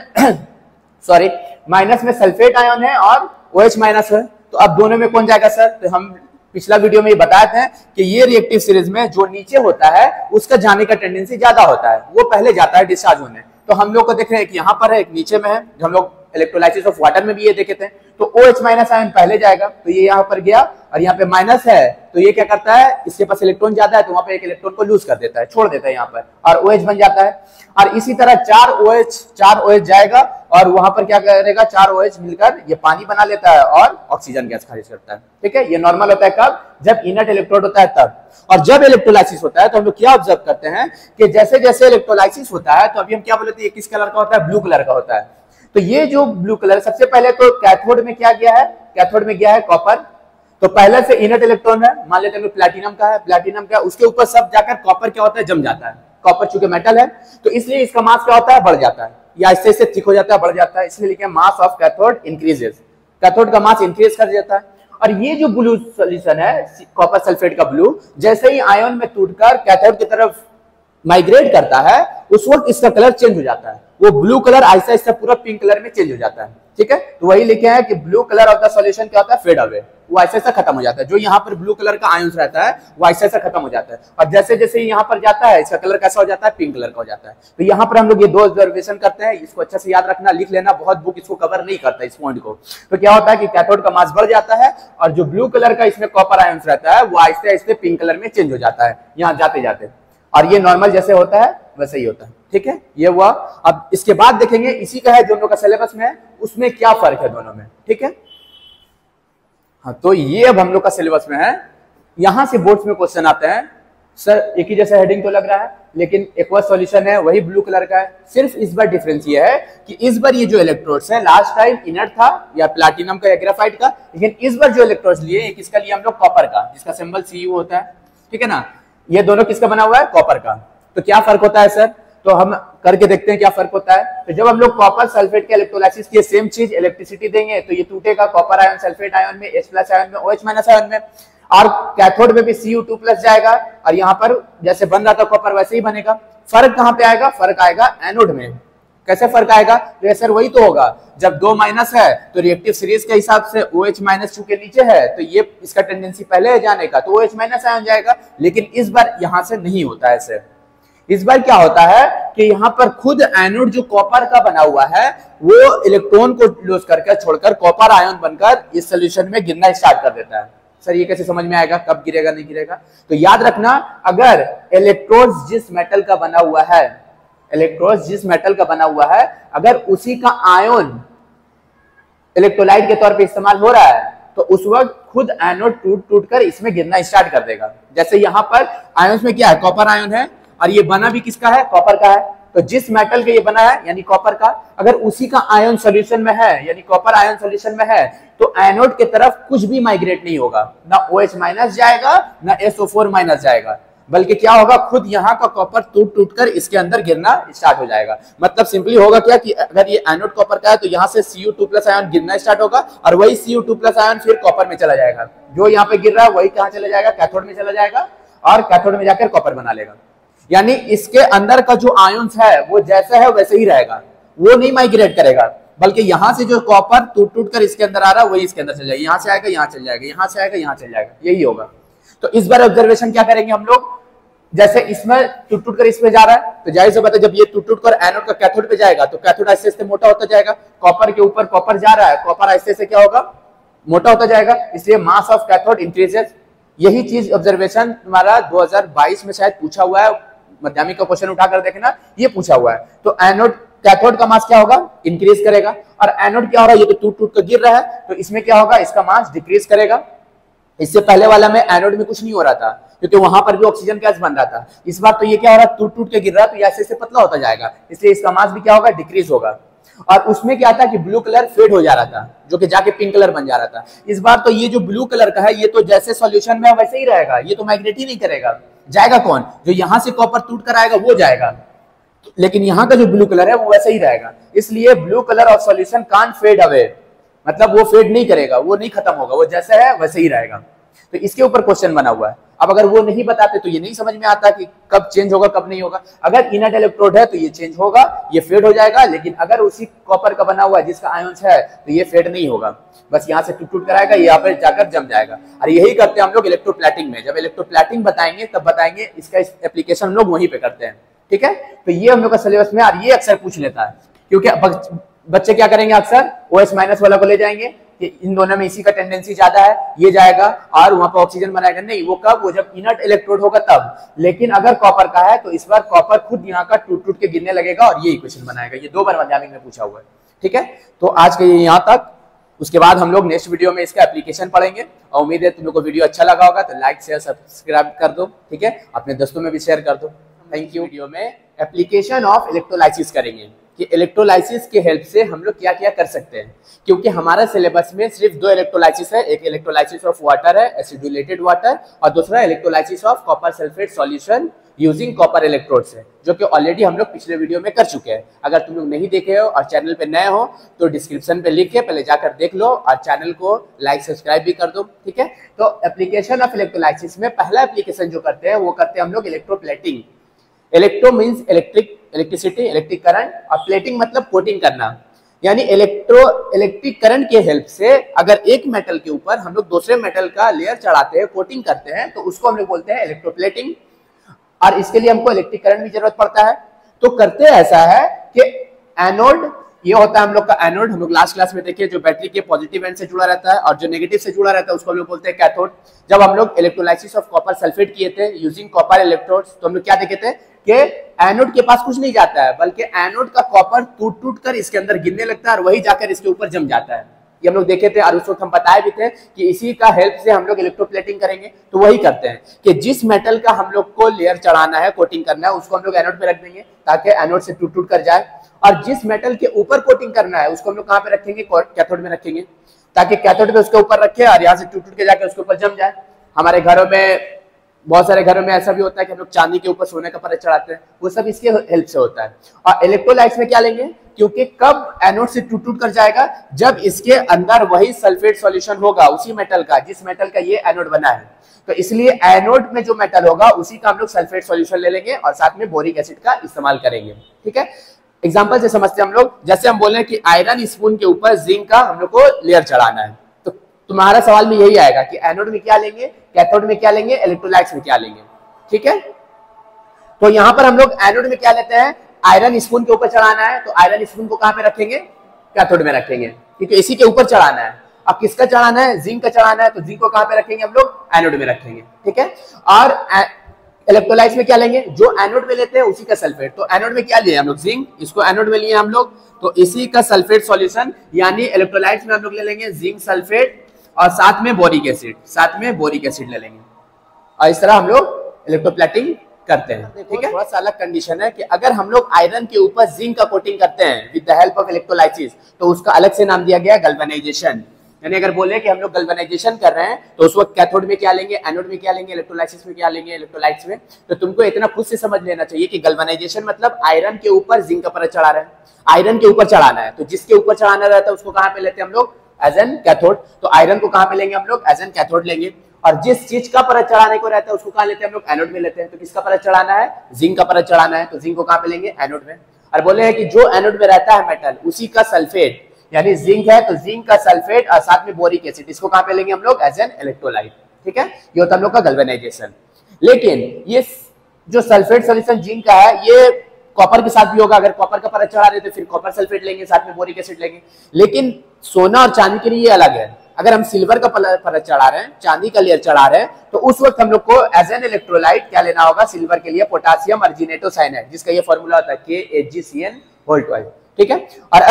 माइनस में सल्फेट आयन है और OH- है। तो अब दोनों में कौन जाएगा सर, तो हम पिछला वीडियो में ये बताए थे कि ये रिएक्टिव सीरीज में जो नीचे होता है उसका जाने का टेंडेंसी ज्यादा होता है, वो पहले जाता है डिस्चार्ज होने। तो हम लोग को देख रहे हैं कि यहाँ पर है, एक नीचे में है, जो हम लोग इलेक्ट्रोलाइसिस ऑफ वाटर में भी ये देखे थे। तो OH- आयन पहले जाएगा, तो ये यहाँ पर गया, और यहाँ पे माइनस है तो ये क्या करता है, इसके पास इलेक्ट्रॉन ज्यादा है तो वहां पे एक इलेक्ट्रॉन को लूज कर देता है, छोड़ देता है यहाँ पर, और OH बन जाता है। और इसी तरह 4 OH जाएगा और वहां पर क्या करेगा, 4 OH मिलकर ये पानी बना लेता है और ऑक्सीजन गैस खारिज करता है। ठीक है, ये नॉर्मल होता है कब, जब इनर्ट इलेक्ट्रोड होता है तब। और जब इलेक्ट्रोलाइसिस होता है तो हम लोग क्या ऑब्जर्व करते हैं कि जैसे जैसे इलेक्ट्रोलाइसिस होता है, तो अभी हम क्या बोले थे, ये किस कलर का होता है, ब्लू कलर का होता है। तो ये जो ब्लू कलर, सबसे पहले तो कैथोड में क्या गया है, कैथोड में गया है कॉपर। तो पहले से इनर्ट इलेक्ट्रॉन है, मान लेते हैं प्लैटिनम का है, प्लैटिनम का, उसके ऊपर सब जाकर कॉपर क्या होता है, जम जाता है। कॉपर चूंकि मेटल है तो इसलिए इसका मास क्या होता है, बढ़ जाता है, या इससे थिक हो जाता है, बढ़ जाता है, इसलिए लिखे mass of cathode increases. Cathode का मास इंक्रीज कर जाता है। और ये जो ब्लू सॉल्यूशन है कॉपर सल्फेट का ब्लू, जैसे ही आयन में टूटकर कैथोड की तरफ माइग्रेट करता है, उस वक्त इसका कलर चेंज हो जाता है, वो ब्लू कलर ऐसा ऐसा पूरा पिंक कलर में चेंज हो जाता है। ठीक है, तो वही लिखे हैं कि blue colour of the solution क्या होता है, फेड अवे, वो ऐसा ऐसा खत्म हो जाता है। जो यहाँ पर ब्लू कलर का आयंस रहता है वो ऐसा ऐसा खत्म हो जाता है, और जैसे जैसे यहाँ पर जाता है इसका कलर कैसा हो जाता है, पिंक कलर का हो जाता है। तो यहाँ पर हम लोग ये 2 ऑब्जर्वेशन करते हैं, इसको अच्छे से याद रखना, लिख लेना, बहुत बुक इसको कवर नहीं करता इस पॉइंट को। तो क्या होता है कि कैथोड का मास बढ़ जाता है, और जो ब्लू कलर का इसमें कॉपर आयंस रहता है वो आहिस्ते आहिस्ते पिंक कलर में चेंज हो जाता है यहाँ जाते जाते। और ये नॉर्मल जैसे होता है वैसा ही होता है। ठीक है, ये हुआ। अब इसके बाद देखेंगे इसी का है जो हम लोग का सिलेबस में है, उसमें क्या फर्क है दोनों में। ठीक है, हाँ, तो ये अब हम लोग का सिलेबस में है। यहां से बोर्ड्स में क्वेश्चन आते हैं, सर एक ही जैसा हेडिंग तो लग रहा है लेकिन एक्वस सॉल्यूशन है, वही ब्लू कलर का है। सिर्फ इस बार डिफरेंस ये है कि इस बार ये जो इलेक्ट्रोड्स है, लास्ट टाइम इनर था या प्लैटिनम का या ग्रेफाइट का, लेकिन इस बार जो इलेक्ट्रोड्स लिए एक किसका लिए हम लोग, कॉपर का, जिसका सिंबल Cu होता है। ठीक है ना, ये दोनों किसका बना हुआ है, कॉपर का। तो क्या फर्क होता है सर, तो हम करके देखते हैं क्या फर्क होता है। तो जब हम लोग कॉपर सल्फेट के इलेक्ट्रोलाइसिस की सेम चीज इलेक्ट्रिसिटी देंगे तो ये टूटेगा कॉपर आयन सल्फेट आयन में, H+ आयन में, OH- आयन में, और कैथोड में भी Cu2+ जाएगा, और यहाँ पर जैसे बन रहा था कॉपर वैसे ही बनेगा। फर्क कहाँ पे आएगा, फर्क आएगा एनोड में। कैसे फर्क आएगा, तो सर वही तो होगा, जब 2 माइनस है तो रिएक्टिव सीरीज के हिसाब से OH- चूंकि नीचे है तो ये इसका टेंडेंसी पहले है जाने का, तो OH- आयन जाएगा। लेकिन इस बार यहां से नहीं होता है ऐसे। इस बार क्या होता है कि यहाँ पर खुद एनोड जो कॉपर का बना हुआ है वो इलेक्ट्रॉन को लॉस करके छोड़कर कॉपर आयन बनकर इस सोल्यूशन में गिरना स्टार्ट कर देता है। सर ये कैसे समझ में आएगा, कब गिरेगा नहीं गिरेगा, तो याद रखना, अगर इलेक्ट्रोड जिस मेटल का बना हुआ है, इलेक्ट्रोड जिस मेटल का बना हुआ है, अगर उसी का आयन इलेक्ट्रोलाइट के तौर पे इस्तेमाल हो रहा है तो उस वक्त खुद एनोड टूट टूट कर इसमें गिरना स्टार्ट कर देगा। जैसे यहाँ पर आयन्स में क्या है, कॉपर आयन है, और ये बना भी किसका है, कॉपर का है। तो जिस मेटल के ये बना है यानी कॉपर का, अगर उसी का आयन सॉल्यूशन में है यानी कॉपर आयन सॉल्यूशन में है, तो एनोड की तरफ कुछ भी माइग्रेट नहीं होगा, ना OH- जाएगा ना SO4- जाएगा, बल्कि क्या होगा, खुद यहाँ का कॉपर टूट टूट कर इसके अंदर गिरना स्टार्ट हो जाएगा। मतलब सिंपली होगा क्या कि अगर ये एनोड कॉपर का है तो यहाँ से Cu2+ आयन गिरना स्टार्ट होगा, और वही Cu2+ आयन फिर कॉपर में चला जाएगा। जो यहाँ पे गिर रहा है वही कहाँ चला जाएगा, कैथोड में चला जाएगा, और कैथोड में जाकर कॉपर बना लेगा। यानी इसके अंदर का जो आयन्स है वो जैसा है वैसे ही रहेगा, वो नहीं माइग्रेट करेगा, बल्कि यहां से जो कॉपर टूट टूट कर इसके अंदर आ रहा है वही इसके अंदर चल जाएगा, यहां से आएगा यहां चल जाएगा, यहां से आएगा यहां चल जाएगा, यही होगा। तो इस बार ऑब्जर्वेशन क्या करेंगे हम लोग, जैसे इसमें टूट टूट कर इसमें जा रहा है तो जाहिर सी बात है जब ये टूट टूट कर एनोड का कैथोड पे जाएगा तो कैथोड ऐसे ऐसे मोटा होता जाएगा, कॉपर के ऊपर कॉपर जा रहा है, कॉपर ऐसे ऐसे क्या होगा, मोटा होता जाएगा, इसलिए मास ऑफ कैथोड इंक्रीजेस। यही चीज ऑब्जर्वेशन तुम्हारा 2022 में शायद पूछा हुआ है, माध्यमिक का क्वेश्चन उठाकर देखना, ये पूछा हुआ है। तो एनोड कैथोड का मास क्या होगा, इंक्रीज करेगा, और एनोड क्या हो रहा है, ये तो टूट टूट कर गिर रहा है, तो इसमें क्या होगा, इसका मास डिक्रीज करेगा। इससे पहले वाला में एनोड में कुछ नहीं हो रहा था क्योंकि वहां पर भी ऑक्सीजन गैस बन रहा था। इस बार तो ये क्या हो रहा है, टूट टूट के गिर रहा है, तो ऐसे ऐसे पतला होता जाएगा, इसलिए इसका मास भी क्या होगा, डिक्रीज होगा। और उसमें क्या था कि ब्लू कलर फेड हो जा रहा था, जो कि जाके पिंक कलर बन जा रहा था। इस बार तो ये जो ब्लू कलर का है ये तो जैसे सॉल्यूशन में वैसे ही रहेगा, ये तो माइग्रेट ही नहीं करेगा। जाएगा कौन, जो यहां से कॉपर टूट कर आएगा वो जाएगा, लेकिन यहाँ का जो ब्लू कलर है वो वैसे ही रहेगा। इसलिए blue colour of solution can't fade away, मतलब वो फेड नहीं करेगा, वो नहीं खत्म होगा, वो जैसा है वैसे ही रहेगा। तो इसके ऊपर क्वेश्चन बना हुआ है। अब अगर वो नहीं बताते तो ये नहीं समझ में आता कि कब चेंज होगा कब नहीं होगा। अगर इनर्ट इलेक्ट्रोड है तो ये चेंज होगा, ये फेड हो जाएगा, लेकिन अगर उसी कॉपर का बना हुआ है जिसका आयन्स है तो ये फेड नहीं होगा, बस यहाँ से टूट टूट कराएगा, यहाँ पर जाकर जम जाएगा। और यही करते हैं हम लोग इलेक्ट्रोप्लेटिंग में। जब इलेक्ट्रोप्लेटिंग बताएंगे तब बताएंगे, इसका एप्लीकेशन हम लोग वहीं पे करते हैं। ठीक है, तो ये हम लोग का सिलेबस में, और ये अक्सर पूछ लेता है क्योंकि बच्चे क्या करेंगे, अक्सर OH- वाला को ले जाएंगे कि इन दोनों में इसी का टेंडेंसी ज्यादा है, ये जाएगा और वहां पर ऑक्सीजन बनाएगा। नहीं, वो कब, वो जब इनर्ट इलेक्ट्रोड होगा तब। लेकिन अगर कॉपर का है तो इस बार कॉपर खुद यहाँ का टूट टूट के गिरने लगेगा और ये इक्वेशन बनाएगा। ये 2 बार माध्यमिक में पूछा हुआ है। ठीक है, तो आज के यहाँ तक। उसके बाद हम लोग नेक्स्ट वीडियो में इसका एप्लीकेशन पढ़ेंगे, और उम्मीद है तुम लोग को वीडियो अच्छा लगा होगा तो लाइक शेयर सब्सक्राइब कर दो। ठीक है, अपने दोस्तों में भी शेयर कर दो। Thank you. वीडियो में एप्लीकेशन ऑफ इलेक्ट्रोलाइसिस करेंगे कि इलेक्ट्रोलाइसिस के हेल्प से हम लोग क्या क्या कर सकते हैं, क्योंकि हमारा सिलेबस में सिर्फ 2 इलेक्ट्रोलाइसिस है। एक इलेक्ट्रोलाइसिस ऑफ वाटर है, एसिडुलेटेड वाटर, और दूसरा electrolysis of copper sulphate solution using copper electrodes है, जो कि ऑलरेडी हम लोग पिछले वीडियो में कर चुके हैं। अगर तुम लोग नहीं देखे हो और चैनल पे नए हो तो डिस्क्रिप्शन पे लिख के पहले जाकर देख लो, और चैनल को लाइक सब्सक्राइब भी कर दो। ठीक है, तो एप्लीकेशन ऑफ इलेक्ट्रोलाइसिस में पहला एप्लीकेशन जो करते हैं वो करते हैं हम लोग electroplating. Electro means electricity, electric current, और प्लेटिंग मतलब कोटिंग करना। यानी इलेक्ट्रिक करंट के हेल्प से अगर एक मेटल के ऊपर हम लोग दूसरे मेटल का लेयर चढ़ाते हैं, कोटिंग करते हैं, तो उसको हम लोग बोलते हैं इलेक्ट्रोप्लेटिंग। और इसके लिए हमको इलेक्ट्रिक करंट की जरूरत पड़ता है। तो करते ऐसा है कि एनोड ये होता है हम लोग का एनोड। हम लोग लास्ट क्लास में देखिए जो बैटरी के पॉजिटिव एंड से जुड़ा रहता है और जो नेगेटिव से जुड़ा रहता है उसको हम लोग बोलते हैं कैथोड। जब हम लोग इलेक्ट्रोलाइसिस ऑफ कॉपर सल्फेट किए थे यूजिंग कॉपर इलेक्ट्रोड्स, तो हम लोग क्या देखे थे कि एनोड के पास कुछ नहीं जाता है, बल्कि एनोड का कॉपर टूट टूट कर इसके अंदर गिरने लगता है और वही जाकर इसके ऊपर जम जाता है। ये हम लोग देखे थे और उस वक्त हम बताए भी थे कि इसी का हेल्प से हम लोग इलेक्ट्रोप्लेटिंग करेंगे। तो वही करते हैं कि जिस मेटल का हम लोग को लेयर चढ़ाना है, कोटिंग करना है, उसको हम लोग एनोड पे रख देंगे ताकि एनोड से टूट टूट कर जाए, और जिस मेटल के ऊपर कोटिंग करना है उसको हम लोग कहाँ पे रखेंगे, कैथोड में रखेंगे, ताकि कैथोड पे उसके ऊपर रखे और यहाँ से टूट टूट के जाके उसके ऊपर जम जाए। हमारे घरों में, बहुत सारे घरों में ऐसा भी होता है कि हम लोग चांदी के ऊपर सोने का परत चढ़ाते हैं, वो सब इसके हेल्प से होता है। और इलेक्ट्रोलाइट्स में क्या लेंगे, क्योंकि कब एनोड से टूट टूट कर जाएगा, जब इसके अंदर वही सल्फेट सॉल्यूशन होगा उसी मेटल का जिस मेटल का ये एनोड बना है। तो इसलिए एनोड में जो मेटल होगा उसी का हम लोग सल्फेट सॉल्यूशन ले लेंगे और साथ में बोरिक एसिड का इस्तेमाल करेंगे। ठीक है, एग्जांपल से समझते हैं हम लोग। जैसे हम बोल रहे हैं कि आयरन स्पून के ऊपर जिंक का हम लोग को लेयर चढ़ाना है, तो तुम्हारा सवाल में यही आएगा कि एनोड में क्या लेंगे, कैथोड में क्या लेंगे, इलेक्ट्रोलाइट्स में क्या लेंगे। ठीक है, तो यहां पर हम लोग एनोड में क्या लेते हैं, आयरन स्पून के ऊपर चढ़ाना है, तो आयरन स्पून को कहां पे रखेंगे, कैथोड में रखेंगे, क्योंकि इसी के ऊपर चढ़ाना है। अब किसका चढ़ाना है, जिंक का चढ़ाना है, तो जिंक को कहां पे रखेंगे हम लोग, एनोड में रखेंगे। ठीक है, और इलेक्ट्रोलाइट्स में क्या लेंगे, जो एनोड में लेते हैं उसी का सल्फेट। तो एनोड में क्या लिए हम लोग, जिंक, इसको एनोड में लिए हम लोग, तो इसी का सल्फेट सॉल्यूशन, यानी इलेक्ट्रोलाइट्स में हम लोग ले लेंगे जिंक सल्फेट और साथ में बोरिक एसिड, साथ में बोरिक एसिड ले लेंगे, और इस तरह हम लोग इलेक्ट्रोप्लेटिंग करते हैं। ठीक है, थोड़ा सा अलग कंडीशन है कि अगर हम लोग आयरन के ऊपर जिंक का कोटिंग करते हैं with the help of electrolysis, तो उसका अलग से नाम दिया गया है गैल्वेनाइजेशन। यानी अगर बोले कि हम लोग गैल्वेनाइजेशन कर रहे हैं, तो उस वक्त कैथोड में क्या लेंगे, एनोड में क्या लेंगे, इलेक्ट्रोलाइसिस में क्या लेंगे, इलेक्ट्रोलाइट्स में। तो तुमको इतना खुद से समझ लेना चाहिए कि गैल्वेनाइजेशन मतलब आयरन के ऊपर जिंक का परत चढ़ा रहे हैं, आयरन के ऊपर चढ़ाना है, तो जिसके ऊपर चढ़ाना रहता है उसको कहां पे लेते हैं हम लोग, एज एन कैथोड। तो आयरन को कहां पे लेंगे हम लोग, एज एन कैथोड लेंगे, और जिस चीज का परत चढ़ाने को रहता है उसको कहां लेते हैं हम लोग, एनोड में लेते हैं। तो किसका परत चढ़ाना है, जिंक का परत चढ़ाना है, तो जिंक को कहां पे लेंगे, एनोड में। और बोले हैं कि जो एनोड में रहता है मेटल उसी का सल्फेट, यानी जिंक है तो जिंक का सल्फेट और साथ में बोरिक एसिड, इसको कहां पे लेंगे हम लोग, एज एन इलेक्ट्रोलाइट। ठीक है, ये होता है हम लोग का गैल्वेनाइजेशन। लेकिन ये जो सल्फेट सॉल्यूशन जिंक का है ये कॉपर के साथ भी होगा। अगर कॉपर का परत चढ़ा रहे तो फिर कॉपर सल्फेट लेंगे, साथ में बोरिक एसिड लेंगे। लेकिन सोना और चांदी के लिए ये अलग है। अगर हम सिल्वर का परत चढ़ा रहे हैं, चांदी का लेयर चढ़ा रहे हैं, तो उस वक्त हम लोग को एज एन इलेक्ट्रोलाइट क्या लेना होगा, सिल्वर के लिए पोटासियम अर्जिनेटोसाइनाइड, जिसका ये फॉर्मूला होता है KAgCN/2। ठीक है, और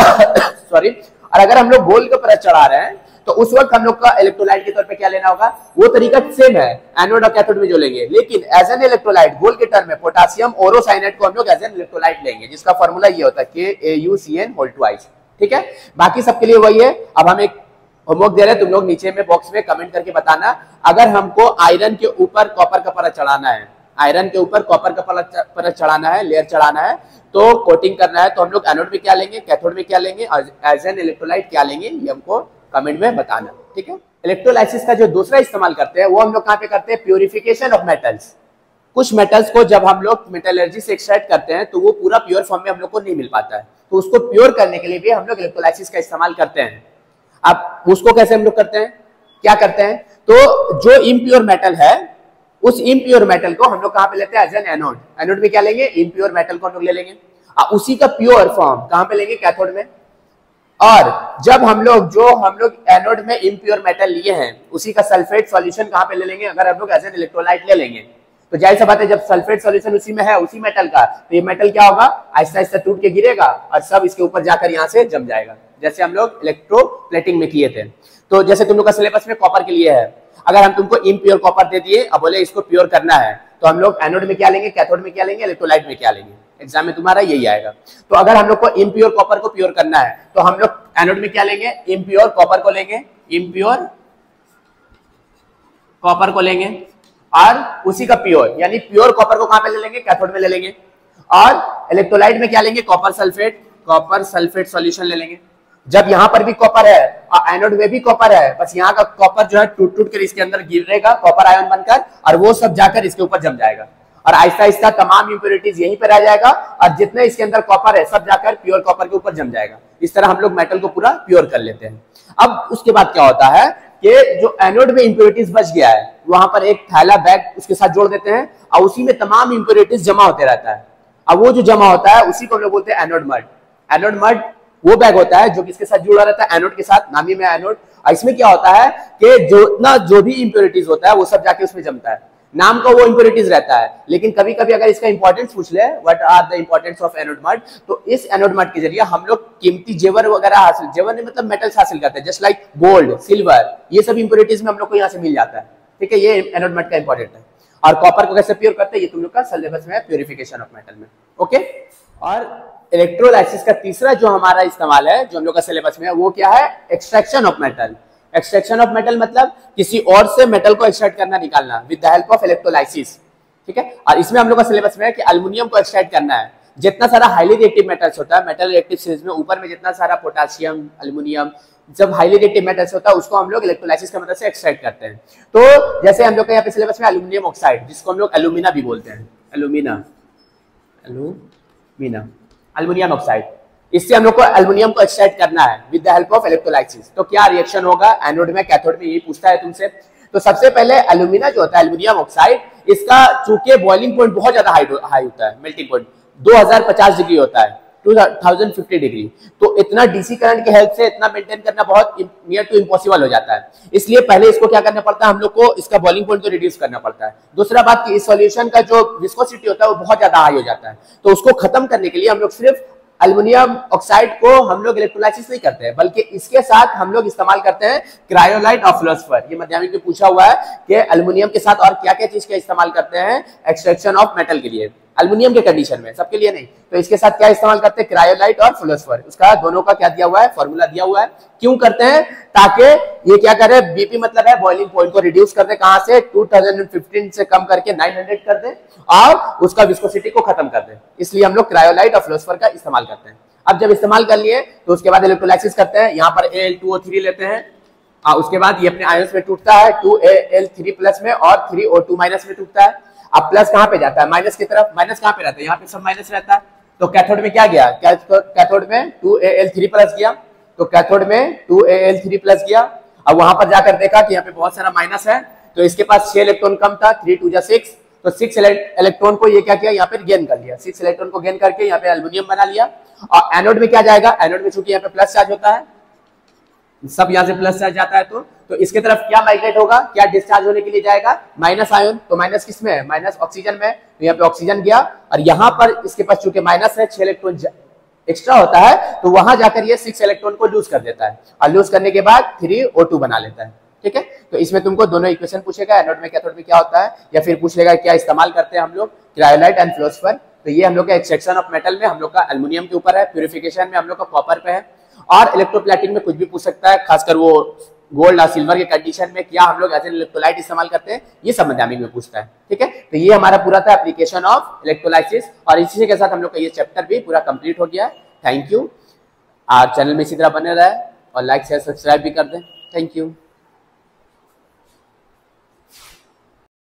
सॉरी, और अगर हम लोग गोल्ड का परत चढ़ा रहे हैं तो उस वक्त हम लोग का इलेक्ट्रोलाइट के तौर पे क्या लेना होगा, वो तरीका सेम है एनोड और कैथोड में जो लेंगे, लेकिन एज एन इलेक्ट्रोलाइट गोल्ड के टर्म में पोटासियम ओरोसाइनाइड को हम लोग एज एन इलेक्ट्रोलाइट लेंगे, जिसका फॉर्मूला ये होता है KAuCN/2। ठीक है, बाकी सबके लिए वही है। अब हम एक होमवर्क दे रहे हैं, तुम लोग नीचे में बॉक्स में कमेंट करके बताना, अगर हमको आयरन के ऊपर कॉपर का परत चढ़ाना है, आयरन के ऊपर कॉपर का परत चढ़ाना है, लेयर चढ़ाना है, तो कोटिंग करना है, तो हम लोग एनोड में क्या लेंगे, कैथोड में क्या लेंगे, और एज एन इलेक्ट्रोलाइट क्या लेंगे, ये हमको कमेंट में बताना। ठीक है, इलेक्ट्रोलाइसिस का जो दूसरा इस्तेमाल करते हैं वो हम लोग कहां पे करते हैं, प्यूरिफिकेशन ऑफ मेटल्स। कुछ मेटल्स को जब हम लोग मेटलर्जी से एक्सट्रैक्ट करते हैं तो वो पूरा प्योर फॉर्म में हम लोग को नहीं मिल पाता है, तो उसको प्योर करने के लिए भी हम लोग इलेक्ट्रोलाइसिस का इस्तेमाल करते हैं। अब उसको कैसे हम लोग करते हैं, क्या करते हैं, तो जो इम्प्योर मेटल है उस इम्प्योर मेटल को हम लोग कहां पे लेते हैं, एज एन एनोड। एनोड में क्या लेंगे, इम्प्योर मेटल को हम लोग ले लेंगे, उसी का प्योर फॉर्म कहां पे लेंगे, कैथोड में। और जब हम लोग एनोड में इम्प्योर मेटल लिए हैं उसी का सल्फेट सॉल्यूशन कहां पे ले लेंगे, अगर हम लोग एज एन इलेक्ट्रोलाइट ले लेंगे, तो जाहिर सी बात है जब सल्फेट सॉल्यूशन उसी में है उसी मेटल का, तो ये मेटल क्या होगा, आहिस्ता आहिस्ता टूट के गिरेगा और सब इसके ऊपर जाकर यहाँ से जम जाएगा, जैसे हम लोग इलेक्ट्रोप्लेटिंग में किए थे। तो जैसे तुम लोग का सिलेबस में कॉपर के लिए है, अगर हम तुमको इम्प्योर कॉपर दे दिए अब बोले इसको प्योर करना है, तो हम लोग एनोड में क्या लेंगे, कैथोड में क्या लेंगे, इलेक्ट्रोलाइट में क्या लेंगे, एग्जाम में तुम्हारा यही आएगा। तो अगर हम लोग को इम्प्योर कॉपर को प्योर करना है तो हम लोग एनोड में क्या लेंगे, इम्प्योर कॉपर को लेंगे, इम्प्योर कॉपर को लेंगे, और उसी का प्योर यानी प्योर कॉपर को कहां पे ले लेंगे, कैथोड में ले लेंगे, और इलेक्ट्रोलाइट में क्या लेंगे, कॉपर सल्फेट सॉल्यूशन ले लेंगे। जब यहां पर भी कॉपर है और एनोड में भी कॉपर है, बस यहाँ का कॉपर जो है टूट टूट कर इसके अंदर गिरेगा कॉपर आयन बनकर, और वो सब जाकर इसके ऊपर जम जाएगा, और आहिस्ता आहिस्ता तमाम इंप्योरिटीज यहीं पर रह जाएगा, और जितने इसके अंदर कॉपर है सब जाकर प्योर कॉपर के ऊपर जम जाएगा। इस तरह हम लोग मेटल को पूरा प्योर कर लेते हैं। अब उसके बाद क्या होता है कि जो एनोड में इंप्योरिटीज बच गया है वहां पर एक थैला बैग उसके साथ जोड़ देते हैं, और उसी में तमाम इंप्योरिटीज जमा होते रहता है। अब वो जो जमा होता है उसी को हम लोग बोलते हैं एनोड मड। एनोड मड वो बैग होता है जो किसके साथ जुड़ा रहता है, एनोड के साथ, नामी में एनोड। और इसमें क्या होता है कि जो भी इंप्योरिटीज होता है वो सब जाके उसमें जमता है, नाम का वो इंप्योरिटीज रहता है। लेकिन कभी कभी अगर इसका इंपॉर्टेंस पूछ ले, what are the importance of anode mud, तो इस एनोड मड के जरिए हम लोग कीमती जेवर वगैरह हासिल, जेवर नहीं मतलब मेटल्स हासिल करते हैं, जस्ट लाइक गोल्ड, सिल्वर, ये सब इंप्योरिटीज में हम लोग को यहाँ से मिल जाता है। ठीक है, ये एनोड मड का इंपॉर्टेंट है। और कॉपर को कैसे प्योर करते हैं, ये तुम लोग का सिलेबस में है, प्योरिफिकेशन ऑफ मेटल में। ओके, और इलेक्ट्रोलाइसिस का तीसरा जो हमारा इस्तेमाल है, जो हम लोग का सिलेबस में है, वो क्या है, extraction of metal. Extraction of metal मतलब किसी और से मेटल को एक्सट्रैक्ट करना, निकालना with the help of electrolysis. ठीक है, और इसमें हम लोग का सिलेबस में है कि एल्युमिनियम को एक्सट्रैक्ट करना है। जितना सारा हाईली रिएक्टिव मेटल्स होता है, मेटल रिएक्टिव सीरीज में ऊपर में जितना सारा पोटेशियम, एल्युमिनियम, जब हाईली रिएक्टिव मेटल्स होता है उसको हम लोग इलेक्ट्रोलाइसिस की मदद से एक्सट्रैक्ट करते हैं। तो जैसे हम लोग का यहाँ पे सिलेबस में एल्युमिनियम ऑक्साइड, जिसको हम लोग एल्यूमिना भी बोलते हैं, एल्यूमिना, एल्युमिनियम ऑक्साइड, इससे हम लोग को एल्युमिनियम को एक्सट्रैक्ट करना है with the help of electrolysis. तो क्या रिएक्शन होगा एनोड में, कैथोड में, यही पूछता है तुमसे। तो सबसे पहले एल्युमिना जो होता है, एल्युमिनियम ऑक्साइड, इसका चूंकि बॉइलिंग पॉइंट बहुत ज्यादा हाई होता है, मेल्टिंग पॉइंट 2050 डिग्री होता है, 2050 डिग्री, तो इतना डीसी करंट की हेल्प से इतना मेंटेन करना बहुत नियर टू इम्पॉसिबल हो जाता है। इसलिए पहले इसको क्या करना पड़ता है, हम लोग को इसका बॉइलिंग पॉइंट को रिड्यूस करना पड़ता है। दूसरा बात कि इस सॉल्यूशन का जो विस्कोसिटी होता है वो बहुत ज्यादा हाई हो जाता है, तो उसको खत्म करने के लिए हम लोग सिर्फ एल्युमिनियम ऑक्साइड को हम लोग इलेक्ट्रोलाइसिस नहीं करते हैं, बल्कि इसके साथ हम लोग इस्तेमाल करते हैं क्रायोलाइट और फ्लोस्फर। ये माध्यमिक में पूछा हुआ है कि एल्युमिनियम के साथ और क्या क्या चीज का इस्तेमाल करते हैं एक्सट्रैक्शन ऑफ मेटल के लिए, एल्युमिनियम के कंडीशन में, सबके लिए नहीं। तो इसके साथ क्या इस्तेमाल करते हैं, क्रायोलाइट और फ्लोस्फर। उसका दोनों का क्या दिया हुआ है, फॉर्मूला दिया हुआ है। क्यों करते हैं, ताकि ये क्या करे, बीपी मतलब है बॉइलिंग पॉइंट को रिड्यूस कर दे, कहां से, 2015 से कम करके 900 कर दे, और उसका विस्कोसिटी को खत्म कर दे। इसलिए हम लोग क्रायोलाइट और फ्लोस्फर का इस्तेमाल करते हैं। अब जब इस्तेमाल कर लिए तो उसके बाद इलेक्ट्रोलाइसिस करते हैं, यहाँ पर Al2O3 लेते हैं, उसके बाद ये अपने आयंस में टूटता है, 2Al3 प्लस में और 3O2 माइनस में टूटता है। अब प्लस कहां पे जाता है, माइनस की तरफ। माइनस कहां पे रहता है, यहाँ पे सब माइनस रहता है। तो कैथोड में क्या गया, कैथोड में 2Al3 प्लस गया, तो कैथोड में 2Al3 प्लस गया। अब वहां पर जाकर देखा कि यहाँ पे बहुत सारा माइनस है, तो इसके पास 6 इलेक्ट्रॉन कम था, 3 2 जा 6, तो 6 इलेक्ट्रॉन को ये क्या किया, यहाँ पे गेन कर लिया, 6 इलेक्ट्रॉन को गेन करके यहाँ पे एल्युमिनियम बना लिया। और एनोड में क्या जाएगा, एनोड में चूंकि यहाँ पे प्लस चार्ज होता है, सब यहाँ से प्लस चार्ज जाता है, तो इसके तरफ क्या माइग्रेट होगा, क्या डिस्चार्ज होने के लिए जाएगा, माइनस आयन। तो माइनस किस में है, माइनस ऑक्सीजन में, तो यहाँ पे ऑक्सीजन गया, और यहाँ पर इसके पास चूंकि माइनस है, 6 इलेक्ट्रॉन एक्स्ट्रा होता है, तो वहां जाकर ये 6 इलेक्ट्रॉन को लूज कर देता है, और लूज करने के बाद 3O2 बना लेता है। ठीक है, तो इसमें तुमको दोनों इक्वेशन पूछेगा, एनोड में कैथोड में क्या होता है, या फिर पूछ लेगा क्या इस्तेमाल करते हैं हम लोग, क्रायोलाइट एंड फ्लोस्फर। तो ये हम लोग का एक्सट्रैक्शन ऑफ मेटल में हम लोग का एल्युमिनियम के ऊपर है, प्यूरिफिकेशन में हम लोग का कॉपर पे है, और इलेक्ट्रोप्लेटिंग में कुछ भी पूछ सकता है, खासकर वो गोल्ड और सिल्वर के कंडीशन में क्या हम लोग एज इलेक्ट्रोलाइट इस्तेमाल करते हैं, ये सब माध्यमिक में पूछता है। ठीक है, तो ये हमारा पूरा था एप्लीकेशन ऑफ इलेक्ट्रोलाइसिस, और इसी के साथ हम लोग का ये चैप्टर भी पूरा कंप्लीट हो गया है। Thank you. और चैनल में इसी तरह बने रहे और लाइक शेयर सब्सक्राइब भी कर दें। Thank you.